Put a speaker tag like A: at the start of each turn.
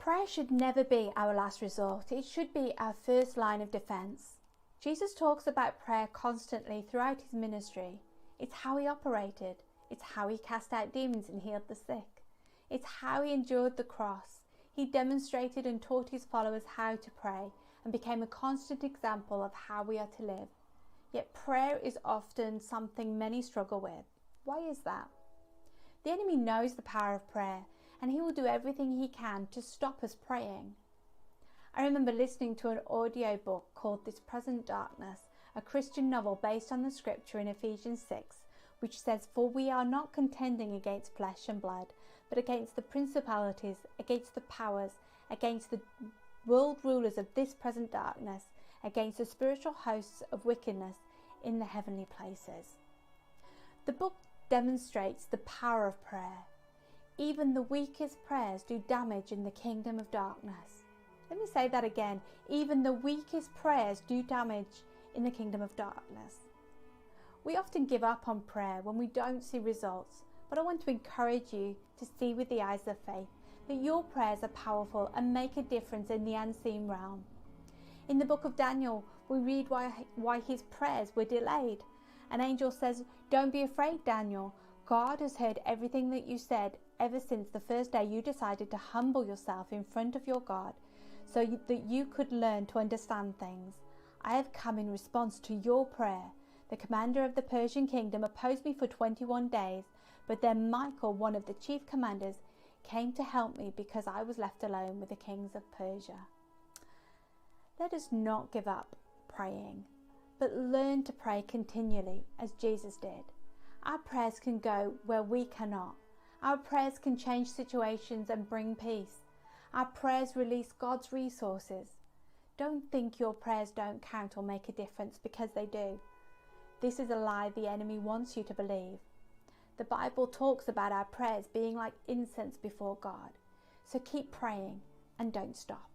A: Prayer should never be our last resort. It should be our first line of defense. Jesus talks about prayer constantly throughout his ministry. It's how he operated. It's how he cast out demons and healed the sick. It's how he endured the cross. He demonstrated and taught his followers how to pray and became a constant example of how we are to live. Yet prayer is often something many struggle with. Why is that? The enemy knows the power of prayer, and he will do everything he can to stop us praying. I remember listening to an audio book called This Present Darkness, a Christian novel based on the scripture in Ephesians 6, which says, "For we are not contending against flesh and blood, but against the principalities, against the powers, against the world rulers of this present darkness, against the spiritual hosts of wickedness in the heavenly places." The book demonstrates the power of prayer. Even the weakest prayers do damage in the kingdom of darkness. Let me say that again. Even the weakest prayers do damage in the kingdom of darkness. We often give up on prayer when we don't see results, but I want to encourage you to see with the eyes of faith that your prayers are powerful and make a difference in the unseen realm. In the book of Daniel, we read why his prayers were delayed. An angel says, "Don't be afraid, Daniel. God has heard everything that you said ever since the first day you decided to humble yourself in front of your God so that you could learn to understand things. I have come in response to your prayer. The commander of the Persian kingdom opposed me for 21 days, but then Michael, one of the chief commanders, came to help me because I was left alone with the kings of Persia." Let us not give up praying, but learn to pray continually as Jesus did. Our prayers can go where we cannot. Our prayers can change situations and bring peace. Our prayers release God's resources. Don't think your prayers don't count or make a difference, because they do. This is a lie the enemy wants you to believe. The Bible talks about our prayers being like incense before God. So keep praying and don't stop.